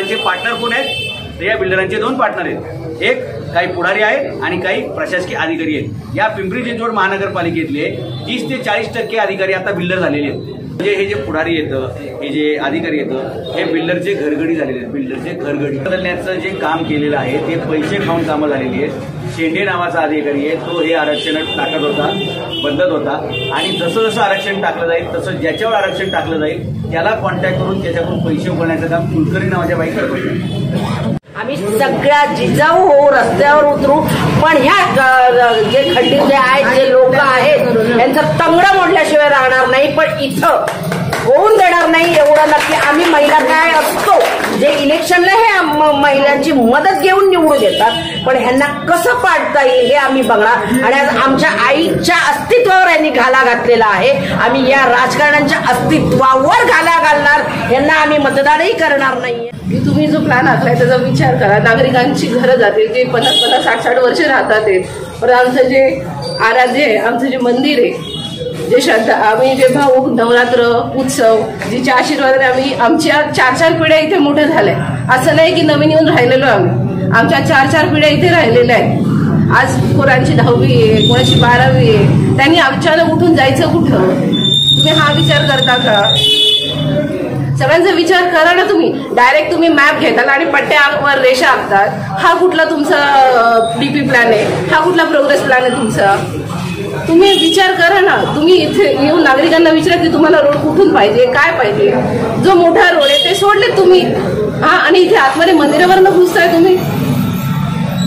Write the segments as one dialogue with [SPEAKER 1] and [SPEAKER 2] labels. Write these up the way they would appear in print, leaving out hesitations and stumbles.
[SPEAKER 1] बिल्डरांचे partner कोण आहेत? या बिल्डरांचे 2 पार्टनर आहेत, एक काही पुढारी आहेत आणि काही प्रशासकीय अधिकारी आहेत। या पिंपरी चिंचवड महानगरपालिकेतले 30 ते 40% अधिकारी आता बिल्डर झालेले आहेत। म्हणजे हे जे पुढारी येतं, हे जे अधिकारी येतं, हे बिल्डरचे घरगडी झालेले आहेत। बिल्डरचे घरगडी बदलण्याचं जे काम केलेलं आहे ते पैसे खाऊन कामं झालेली आहेत। शेंडे नावाचा अधिकारी आहे, तो हे आरक्षण टाकत होता, बदलत होता आणि जसं जसं आरक्षण टाकलं जाईल तसं ज्याच्यावर आरक्षण टाकलं जाईल त्याला कॉन्टॅक्ट करून त्याच्याकडून पैसे उकळण्याचं काम कुलकर्णी नावाच्या बाई करत होते।
[SPEAKER 2] आम्ही सगळ्या जिजाऊ हो रस्त्यावर उतरू, पण ह्या जे खड्डे आहेत, जे लोक आहेत यांचं तंगडं मोडल्याशिवाय राहणार नाही। पण इथं होऊन देणार नाही एवढं नक्की। आम्ही महिला काय असतो जे इलेक्शनला हे महिलांची मदत घेऊन निवडून येतात, पण ह्यांना कसं पाडता येईल हे आम्ही बघणार। आणि आज आमच्या आईच्या अस्तित्वावर यांनी घाला घातलेला आहे। आम्ही या राजकारण्यांच्या अस्तित्वावर घाला घालणार, यांना आम्ही मतदानही करणार नाहीये।
[SPEAKER 3] की तुम्ही जो प्लॅन आखलाय त्याचा विचार करा। नागरिकांची घरं जातील, जे 50-50, 60-60 वर्ष राहतात आहेत, पण आमचं जे आराध्य आहे, आमचं जे मंदिर आहे, जे श्रद्धा, आम्ही जे भाऊक नवरात्र उत्सव जिच्या आशीर्वादाने आम्ही आमच्या 4-4 पिढ्या इथे मोठ्या झाल्या। असं नाही की नवीन येऊन राहिलेलो आम्ही, आमच्या 4-4 पिढ्या इथे राहिलेल्या आहेत। आज कोणाची 10वी आहे, कोणाची 12वी आहे, त्यांनी अचानक उठून जायचं कुठं? तुम्ही हा विचार करता का? सगळ्यांचा विचार करा ना तुम्ही। डायरेक्ट तुम्ही मॅप घेताल आणि पट्ट्यावर रेषा आखतात। हा कुठला तुमचा डीपी प्लॅन आहे? हा कुठला प्रोग्रेस प्लॅन आहे तुमचा? तुम्ही विचार करा ना। तुम्ही इथे येऊन नागरिकांना विचारा की तुम्हाला रोड कुठून पाहिजे, काय पाहिजे। जो मोठा रोड आहे ते सोडले तुम्ही, हा, आणि इथे आतमध्ये मंदिरावरनं घुसताय तुम्ही।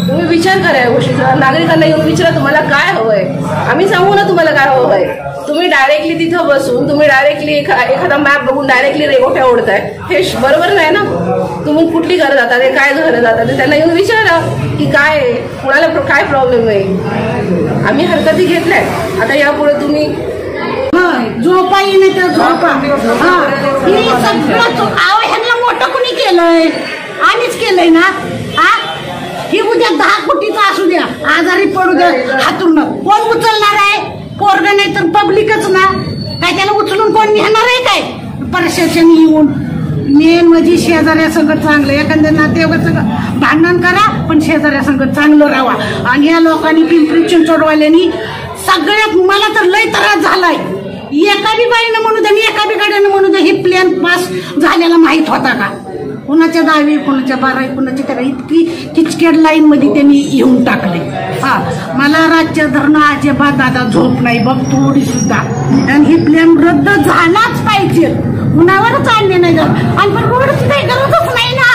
[SPEAKER 3] तुम्ही विचार करा या गोष्टीचा। नागरिकांना येऊन विचारा तुम्हाला काय हवंय, आम्ही सांगू ना तुम्हाला काय हवंय। तुम्ही डायरेक्टली तिथं बसून तुम्ही डायरेक्टली एखादा मॅप बघून डायरेक्टली रेगोट्या ओढताय, हे बरोबर नाही ना। तुम्ही कुठली घरं जातात, काय घरं जातात, त्यांना येऊन विचारा की काय कोणाला काय प्रॉब्लेम आहे। आम्ही हरकती घेतल्याय, आता यापुढे तुम्ही
[SPEAKER 4] झोपा येणे तर झोपा। ह्यांना मोठं कुणी केलंय? आम्हीच केलंय ना। ही उद्या 10 कोटीचा असू द्या, आजारी पडू द्या, हातून कोण उचलणार आहे? पोरग नाही तर पब्लिकच ना। काय त्याला उचलून कोण नेणार आहे? काय प्रशासन येऊन मेन म्हणजे शेजाऱ्या संगत चांगलं, एखाद्या नातेवाईक सगळं भांडण करा पण शेजाऱ्या संगत चांगलं राहा। आणि या लोकांनी पिंपरी चिंचवडवाल्यांनी सगळ्यात, मला तर लय त्रास झालाय। एका बी बाईनं म्हणू द्या, एका बी गाड्यानं म्हणू द्या, हे प्लॅन पास झालेला माहित होता का? कुणाच्या 10वी, कुणाच्या 12वी, कुणाच्या 13वी, इतकी किचकेट लाईन मध्ये त्यांनी येऊन टाकले। मला रातच्या धरणं अजिबात दादा झोप नाही बघ थोडी सुद्धा। आणि ही प्लॅन रद्द झालाच पाहिजे, कुणावरच आणले नाही जात। आणि पण रोडची काही गरजच नाही ना।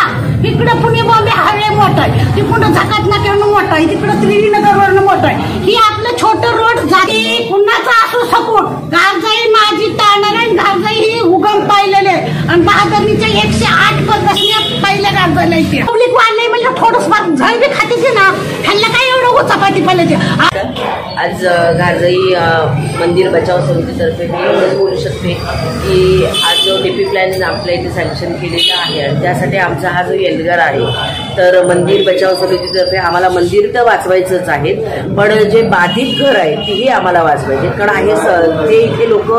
[SPEAKER 4] इकडं पुणे बॉम्बे हायवे मोठा आहे, तिकडं झकात नाक्यावरनं मोठा आहे, तिकडं त्रिवेणीनगरवरनं मोठा आहे। ही आपलं छोटं रोड जाते, कुणाचा असो सपोर्ट, गारजाई माझी टाळणार आणि गारजाई ही उगम पाहिलेले आणि बहादरीच्या 108 पदरसण्या पहिल्या गारजाला येते। पब्लिक वाढले म्हणजे थोडंच झळ बी खाते ना, ह्यांना काय एवढं चपाती पाहिजे।
[SPEAKER 2] आज गारजाई मंदिर बचाव समितीतर्फे मी एवढंच बोलू शकते की आज जो डीपी प्लॅन आपल्या इथे सँक्शन केलेला आहे आणि त्यासाठी आमचा हा जो एल्गार आहे, तर मंदिर बचाव समितीतर्फे आम्हाला मंदिर तर वाचवायचंच आहे, पण जे बाधित घर आहे तेही आम्हाला वाचवायचे। कारण ते इथे लोक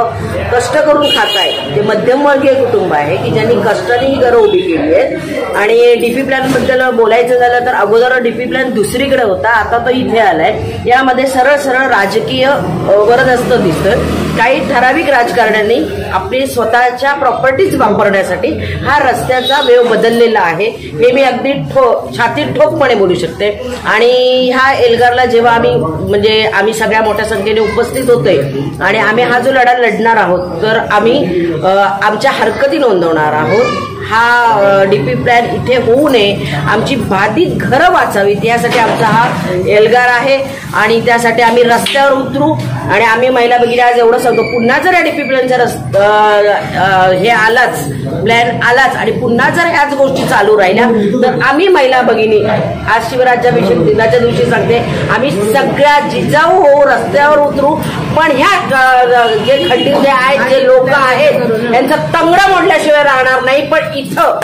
[SPEAKER 2] कष्ट करून खात आहेत, ते मध्यमवर्गीय कुटुंब आहे की ज्यांनी कष्टाने ही घरं उभी केली आहेत। आणि डीपी प्लॅन बद्दल बोलायचं झालं तर अगोदर डीपी प्लॅन दुसरीकडे होता, आता तो इथे आलाय। यामध्ये सरळ सरळ राजकीय वरदहस्त दिसतं। काही ठराविक राजकारण्यांनी आपली स्वतःच्या प्रॉपर्टीज वापरण्यासाठी हा रस्त्याचा वेव बदललेला आहे, हे मी अगदी छातीत ठोकपणे बोलू शकते। आणि ह्या एल्गारला जेव्हा आम्ही सगळ्या मोठ्या संख्येने उपस्थित होतोय आणि आम्ही हा जो लढा लढणार आहोत, तर आम्ही आमच्या हरकती नोंदवणार आहोत। हा डीपी प्लॅन इथे होऊ नये, आमची बाधित घरं वाचावीत यासाठी आमचा हा एल्गार आहे। आणि त्यासाठी आम्ही रस्त्यावर उतरू आणि आम्ही महिला भगिनी आज एवढं सांगतो, पुन्हा जर या डीपी प्लॅनचा हे आलाच, प्लॅन आलाच आणि पुन्हा जर ह्याच गोष्टी चालू राहिल्या तर आम्ही महिला भगिनी आज शिवराज्याभिषेक दिनाच्या दिवशी सांगते, आम्ही सगळ्या जिजाऊ हो रस्त्यावर उतरू, पण ह्या जे खड्डे आहेत, जे लोक आहेत यांचं तंगडं मोडल्याशिवाय राहणार नाही। पण इथं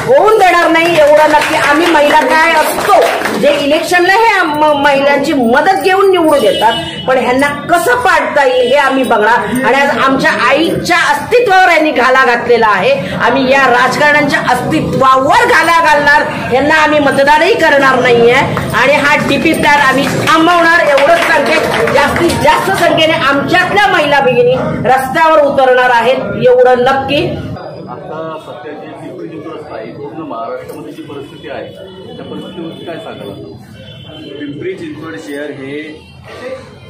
[SPEAKER 2] होऊन देणार नाही एवढं एवढं नक्की आम्ही महिला काय असतो जे इलेक्शनला हे महिलांची मदत घेऊन निवडून येतात, पण ह्यांना कसं पाडता येईल हे आम्ही बघणार. आणि आज आमच्या आईच्या अस्तित्वावर यांनी घाला घातलेला आहे. आम्ही या राजकारण्यांच्या अस्तित्वावर घाला घालणार, यांना आम्ही मतदानही करणार नाहीये. आणि हा डीपी प्लॅन आम्ही थांबवणार एवढंच सांगते. जास्तीत जास्त संख्येने आमच्यातल्या महिला भगिनी रस्त्यावर उतरणार आहेत एवढं नक्की.
[SPEAKER 5] आता सध्याची पिंपरी चिंचवड आहे पूर्ण महाराष्ट्रामध्ये जी परिस्थिती आहे त्या परिस्थितीवरती काय सांगाल?
[SPEAKER 1] पिंपरी चिंचवड शहर हे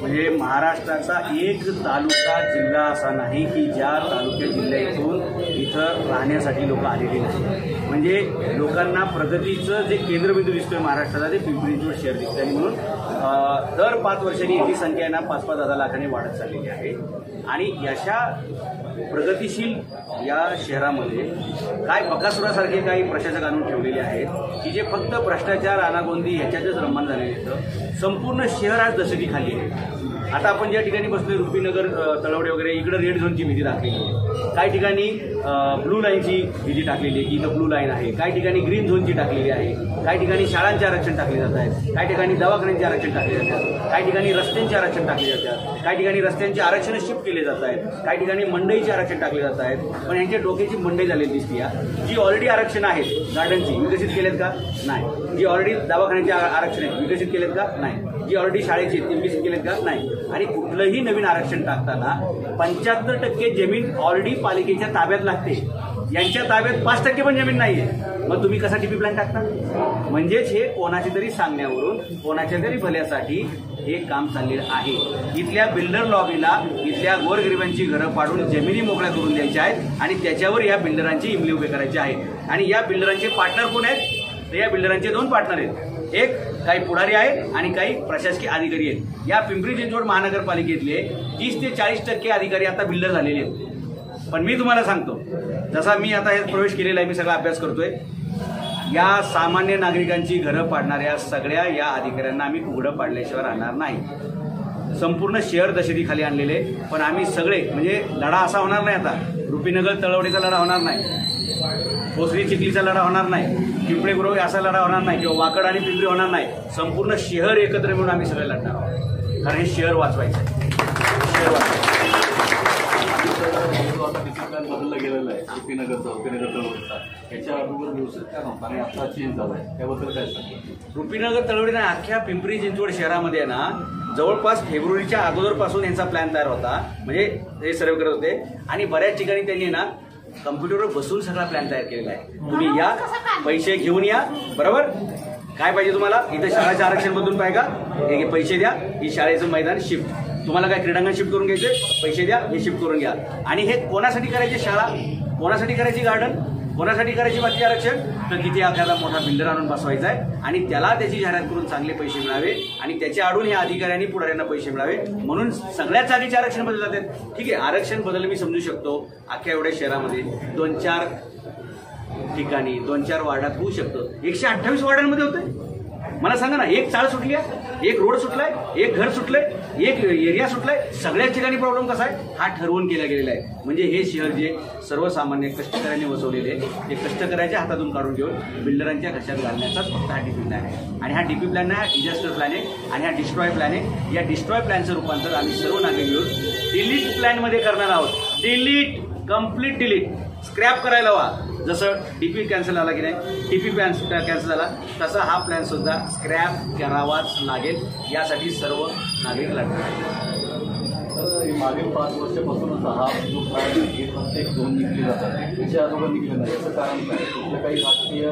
[SPEAKER 1] म्हणजे महाराष्ट्राचा एक तालुका जिल्हा असा नाही की ज्या तालुक्या जिल्ह्यातून इथं राहण्यासाठी लोक आलेली नाही. म्हणजे लोकांना प्रगतीचं जे केंद्रबिंदू दिसतोय महाराष्ट्राचा ते पिंपरी चिंचवड शहर दिसतं. आणि म्हणून दर 5 वर्षांनी इथली संख्या ना 5-5 लाखांनी वाढत चाललेली आहे. आणि अशा प्रगतिशील या शहरामध्ये काय बकासुरासारखे काही प्रशासक आणून ठेवलेले आहेत की जे फक्त भ्रष्टाचार अनागोंदी ह्याच्यातच रममान झालेले आहेत. संपूर्ण शहर आज दशेती खाली आहे. आता आपण ज्या ठिकाणी बसलोय रुपीनगर तळवडे वगैरे इकडे रेड झोनची भीती टाकलेली आहे. काही ठिकाणी ब्लू लाईनची भीती टाकलेली आहे की इथं ब्लू लाईन आहे. काही ठिकाणी ग्रीन झोनची टाकलेली आहे. काही ठिकाणी शाळांचे आरक्षण टाकले जात आहेत. काही ठिकाणी दवाखान्यांचे आरक्षण टाकले जातात. काही ठिकाणी रस्त्यांचे आरक्षण टाकले जातात. काही ठिकाणी रस्त्यांचे आरक्षण शिफ्ट केले जात आहेत. काही ठिकाणी मंडईचे आरक्षण टाकले जात आहेत. पण यांच्या डोक्याची मंडई झालेली दिसते. जी ऑलरेडी आरक्षण आहेत गार्डनची विकसित केलेत का? नाही. जी ऑलरेडी दवाखान्याचे आरक्षण आहेत विकसित केलेत का? नाही. जी ऑलरेडी शाळेची ते विकसित केलेत का? नाही. आणि कुठलंही नवीन आरक्षण टाकताना 75% जमीन ऑलरेडी पालिकेच्या ताब्यात लागते. यांच्या ताब्यात 5% पण जमीन नाहीये. मग तुम्ही कसा टीपी प्लॅन टाकता? म्हणजेच हे कोणाच्या तरी सांगण्यावरून कोणाच्या तरी भल्यासाठी हे काम चाललेलं आहे. इथल्या बिल्डर लॉबीला इथल्या गोरगरिबांची घरं पाडून जमिनी मोकळ्या करून द्यायच्या आहेत आणि त्याच्यावर या बिल्डरांची इमली उभे करायचे आहेत. आणि या बिल्डरांचे पार्टनर कोण आहेत? तर या बिल्डरांचे 2 पार्टनर आहेत. एक काही पुढारी आहेत आणि काही प्रशासकीय अधिकारी आहेत. या पिंपरी चिंचवड महानगरपालिकेतले 30 ते 40% अधिकारी आता बिल्डर झालेले आहेत. पण मी तुम्हाला सांगतो, जसा मी आता हे प्रवेश केलेला आहे, मी सगळा अभ्यास करतोय, या सामान्य नागरिकांची घरं पाडणाऱ्या सगळ्या या अधिकाऱ्यांना आम्ही उघडं पाडल्याशिवाय राहणार नाही. संपूर्ण शहर दशेतीखाली आणलेले. पण आम्ही सगळे म्हणजे लढा असा होणार नाही. आता रुपीनगर तळवडीचा लढा होणार नाही, भोसरी चिखलीचा लढा होणार नाही, पिंपळे गुरव असा लढा होणार नाही, किंवा वाकड आणि पिंपरी होणार नाही. संपूर्ण शहर एकत्र मिळून आम्ही सगळे लढणार आहोत. कारण हे शहर वाचवायचं आहे. शहर वाचवायचं.
[SPEAKER 5] बदलला गेलेला आहे रुपीनगर तळवडीचा, याच्या अगोदर व्यवस्थित काय नव्हता आणि आता चेंज झालाय, त्याबद्दल काय सांगतो?
[SPEAKER 1] रुपीनगर तळवडीने अख्ख्या पिंपरी चिंचवड शहरामध्ये ना जवळपास फेब्रुवारीच्या अगोदरपासून यांचा प्लॅन तयार होता. म्हणजे ते सर्वे करत होते आणि बऱ्याच ठिकाणी त्यांनी ना कम्प्युटरवर बसून सगळा प्लॅन तयार केलेला आहे. तुम्ही या, पैसे घेऊन या, बरोबर. काय पाहिजे तुम्हाला? इथं शाळेचं आरक्षण बदलून पाहिजे का? हे पैसे द्या, ही शाळेचं मैदान शिफ्ट. तुम्हाला काय क्रीडांगण शिफ्ट करून घ्यायचे? पैसे द्या, हे शिफ्ट करून घ्या. आणि हे कोणासाठी करायची शाळा, कोणासाठी करायची गार्डन, कोणासाठी करायची बाकी आरक्षण? तर तिथे आपल्याला मोठा बिल्डर आणून बसवायचा आहे आणि त्याला त्याची जाहिरात करून चांगले पैसे मिळावे आणि त्याच्या आडून या अधिकाऱ्यांनी पुढाऱ्यांना पैसे मिळावे म्हणून सगळ्याच जागेचे आरक्षण बदलले जातात. ठीक आहे, आरक्षण बदल मी समजू शकतो. अख्ख्या एवढ्या शहरामध्ये 2-4 ठिकाणी 2-4 वार्डात होऊ शकतं. 128 वार्डांमध्ये होतंय. मला सांगा ना, एक चाळ सुटली आहे, एक रोड सुटलाय, एक घर सुटलंय, एक एरिया सुटलाय, सगळ्याच ठिकाणी प्रॉब्लेम कसा आहे हा ठरवून केला गेलेला आहे. म्हणजे हे शहर जे सर्वसामान्य कष्टकऱ्यांनी वसवलेले ते कष्टकऱ्याच्या हातातून काढून घेऊन बिल्डरांच्या घशात घालण्याचाच फक्त हा डीपी प्लॅन आहे. आणि हा डीपी प्लॅन नाही, हा डिझास्टर प्लॅन आहे आणि हा डिस्ट्रॉय प्लॅन आहे. या डिस्ट्रॉय प्लॅनचं रूपांतर आम्ही सर्व नागरिक मिळून डिलीट प्लॅनमध्ये करणार आहोत. डिलीट, कम्प्लीट डिलीट, स्क्रॅप करायला हवा. जसं डीपी कॅन्सल झाला की नाही, डीपी प्लॅन कॅन्सल झाला तसा हा प्लॅन सुद्धा स्क्रॅप करावाच लागेल. यासाठी सर्व नागरिक लढणार.
[SPEAKER 5] मागील 5 वर्षापासूनच हा जो प्लॅन हे प्रत्येक 2 निघले जातात, त्याच्या अगोदर निघले नाही. याचं कारण काय? कुठल्या काही राजकीय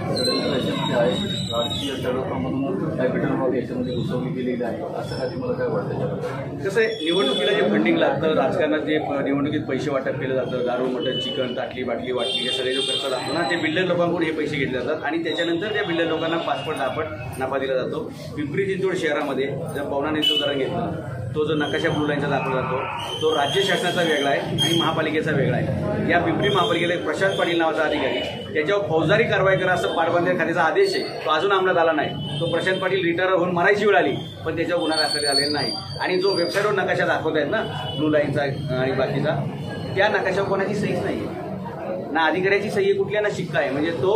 [SPEAKER 5] याच्यामध्ये आहे, राजकीय षडयंत्रामधून कॅपिटल मध्ये याच्यामध्ये घुसवली गेलेली आहे, असं काही मला काय वाटतं?
[SPEAKER 1] कसं आहे, निवडणुकीला जे फंडिंग लागतं, राजकारणात जे निवडणुकीत पैसे वाटप केलं जातं, दारू मटण चिकन ताटली बाटली वाटली हे सगळे जो खर्च लागतो ना, ते बिल्डर लोकांकडून हे पैसे घेतले जातात आणि त्याच्यानंतर त्या बिल्डर लोकांना 5-10 नफा दिला जातो. पिंपरी चिंचवड शहरामध्ये जर पवना नेतृत्व उदाहरण घेतलं, तो जो नकाशा ब्लू लाईनचा दाखवला जातो तो राज्य शासनाचा वेगळा आहे आणि महापालिकेचा वेगळा आहे. या पिंपरी महापालिकेला एक प्रशांत पाटील नावाचा अधिकारी, त्याच्यावर फौजदारी कारवाई करा असं पाटबंधारे खात्याचा आदेश आहे, तो अजून अंमलात आला नाही. तो प्रशांत पाटील रिटायर होऊन मरायची वेळ आली पण त्याच्यावर गुन्हा दाखल झालेला नाही. आणि जो वेबसाईटवर नकाशा दाखवत आहेत ना ब्लू लाईनचा आणि बाकीचा, त्या नकाशावर कोणाची सहीच नाही आहे. ना अधिकाऱ्याची सही कुठल्या ना शिक्का आहे, म्हणजे तो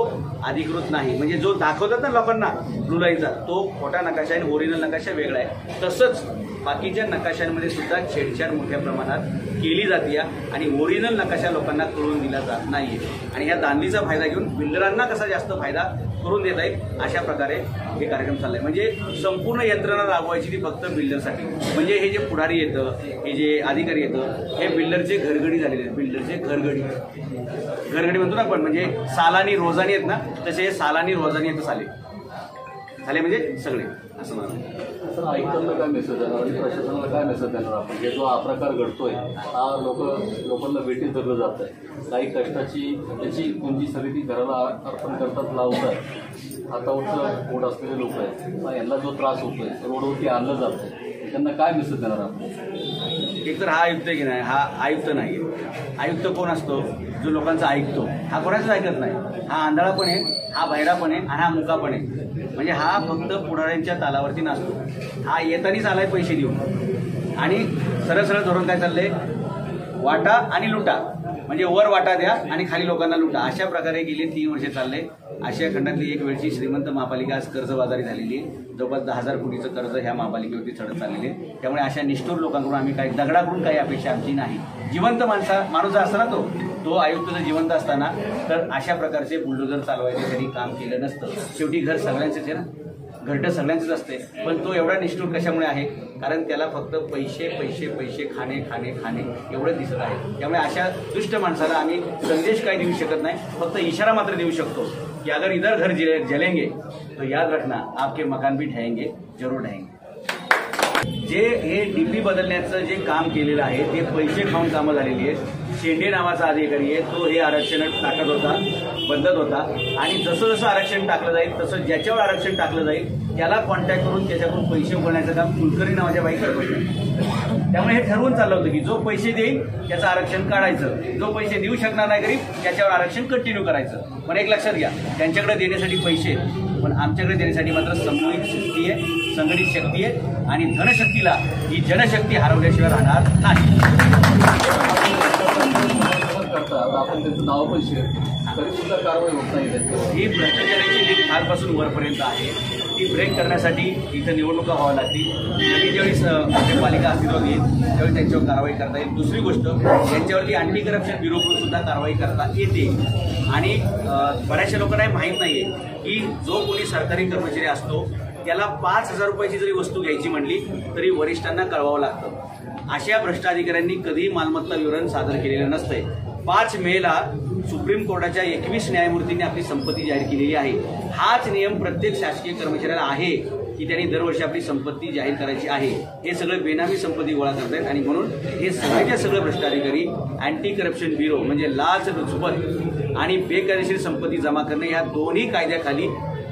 [SPEAKER 1] अधिकृत नाही. म्हणजे जो दाखवतात ना लोकांना लुलाईचा तो खोटा नकाशा आहे, ओरिजिनल नकाशा वेगळा आहे. तसंच बाकीच्या नकाशांमध्ये सुद्धा छेडछाड मोठ्या प्रमाणात केली जाते आणि ओरिजिनल नकाशा लोकांना कळून दिला जात नाहीये. आणि ह्या दांडीचा फायदा घेऊन बिल्डरांना कसा जास्त फायदा करून देता येईल अशा प्रकारे हे कार्यक्रम चाललाय. म्हणजे संपूर्ण यंत्रणा राबवायची ती फक्त बिल्डरसाठी. म्हणजे हे जे पुढारी येतं, हे जे अधिकारी येतं, हे बिल्डरचे घरगडी झालेले आहेत. बिल्डरचे घरगडी म्हणतो ना आपण, म्हणजे सालानी रोजानी आहेत ना, तसे हे सालानी रोजानी येतं झाले म्हणजे सगळे असं म्हणा.
[SPEAKER 5] सर, आयुक्तांना काय मेसेज देणार आणि प्रशासनाला काय मेसेज देणार आपण? हे जो हा प्रकार घडतोय हा लोकांना भेटीत धरलं जात आहे. काही कष्टाची याची पुंजी सगळी ती घराला अर्पण करतात, लावतात. हातावरचं पोट असलेले लोक आहेत, यांना जो त्रास होतोय रोडवरती आणलं जातं, त्यांना काय मेसेज देणार आपण?
[SPEAKER 1] एक तर हा आयुक्त आहे की नाही, हा आयुक्त नाही. आयुक्त कोण असतो? जो लोकांचा ऐकतो. हा कोणाचंच ऐकत नाही. हा आंधळा पण आहे, हा बहिरा पण आहे आणि हा मुका पण आहे. म्हणजे हा फक्त पुढाऱ्यांच्या तालावरती नसतो. हा येतानीच आलाय पैसे देऊन आणि सरळ सरळ धोरण काय चाललंय, वाटा आणि लुटा. म्हणजे वर वाटा द्या आणि खाली लोकांना लुटा. अशा प्रकारे गेले 3 वर्ष चालले. आशिया खंडातली एक वेळची श्रीमंत महापालिका आज कर्जबाजारी झालेली आहे. जवळपास 10,000 कोटीचं कर्ज ह्या महापालिकेवरती चढत चाललेले आहे. त्यामुळे अशा निष्ठुर लोकांकडून आम्ही काही दगडाकडून काही अपेक्षा आमची नाही. जिवंत माणूस असताना तो आयुक्त जर जिवंत असताना तर अशा प्रकारचे बुलडोजर चालवायचे त्यांनी काम केलं नसतं. शेवटी घर सगळ्यांचंच आहे ना, घरटं सगळ्यांचंच असते. पण तो एवढा निष्ठुर कशामुळे आहे? कारण त्याला फक्त पैसे पैसे पैसे खाणे खाणे खाणे एवढं दिसत आहे. त्यामुळे अशा दुष्ट माणसाला आम्ही संदेश काही देऊ शकत नाही, फक्त इशारा मात्र देऊ शकतो की अगर इधर घर जलेंगे तो याद रखना आपके मकान भी ढहेंगे, जरूर ढहेंगे. जे हे डीपी बदलण्याचं जे काम केलेलं आहे ते पैसे खाऊन कामं झालेली आहेत. शेंडे नावाचा अधिकारी आहे, तो हे आरक्षण टाकत होता, बदलत होता. आणि जसं जसं आरक्षण टाकलं जाईल तसं ज्याच्यावर आरक्षण टाकलं जाईल त्याला कॉन्टॅक्ट करून त्याच्याकडून पैसे उघडण्याचं काम कुलकर्णी नावाच्या बाई करत होते. त्यामुळे हे ठरवून चाललं होतं की जो पैसे देईल त्याचं आरक्षण काढायचं, जो पैसे देऊ शकणार नाही गरीब त्याच्यावर आरक्षण कंटिन्यू करायचं. पण एक लक्षात घ्या, त्यांच्याकडे देण्यासाठी पैसे, पण आमच्याकडे देण्यासाठी मात्र सामूहिक शक्ती आहे, संघटित शक्ती आहे. आणि धनशक्तीला ही जनशक्ती हरवल्याशिवाय राहणार नाही.
[SPEAKER 5] आपण त्यांचं नाव पण शेअर तरी सुद्धा कारवाई होत नाही.
[SPEAKER 1] ही भ्रष्टाचाराची लीक खालपासून वरपर्यंत आहे. ती ब्रेक करण्यासाठी इथं निवडणुका व्हाव्या लागतील. नवीन ज्यावेळी पालिका अस्तित्वात येईल त्यावेळी त्यांच्यावर कारवाई करता येईल. दुसरी गोष्ट, यांच्यावरती अँटी करप्शन ब्युरोकडून सुद्धा कारवाई करता येते. आणि बऱ्याचशा लोकांना माहीत नाहीये की जो कोणी सरकारी कर्मचारी असतो त्याला 5,000 रुपयाची जरी वस्तू घ्यायची म्हणली तरी वरिष्ठांना कळवावं लागतं. अशा भ्रष्ट अधिकाऱ्यांनी कधीही मालमत्ता विवरण सादर केलेलं नसतंय. 5 मेला सुप्रीम कोर्टाच्या 21 न्यायमूर्तींनी आपली संपत्ती जाहीर केलेली आहे. हाच नियम प्रत्येक शासकीय कर्मचाऱ्याला आहे की त्यांनी दरवर्षी आपली संपत्ती जाहीर करायची आहे. हे सगळं बेनामी संपत्ती गोळा करतायत आणि म्हणून हे सगळ्याच्या सगळं भ्रष्ट अधिकारी अँटी करप्शन ब्युरो म्हणजे लाचलुचपत आणि बेकायदेशीर संपत्ती जमा करणे या दोन्ही कायद्याखाली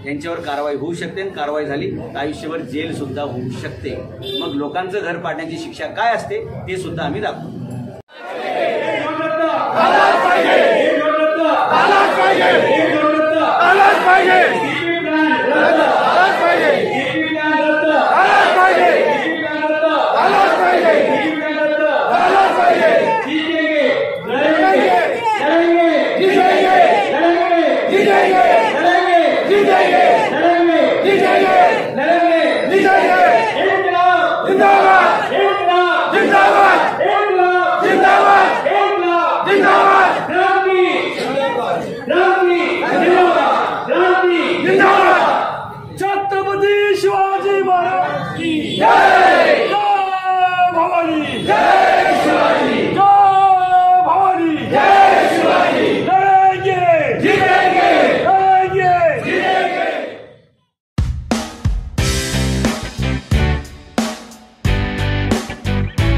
[SPEAKER 1] यांच्यावर कारवाई होऊ शकते. आणि कारवाई झाली तर आयुष्यभर जेल सुद्धा होऊ शकते. मग लोकांचं घर पाडण्याची शिक्षा काय असते ते सुद्धा आम्ही दाखवतो.
[SPEAKER 6] छत्रपती शिवाजी महाराज की जय! जय भवानी! जय!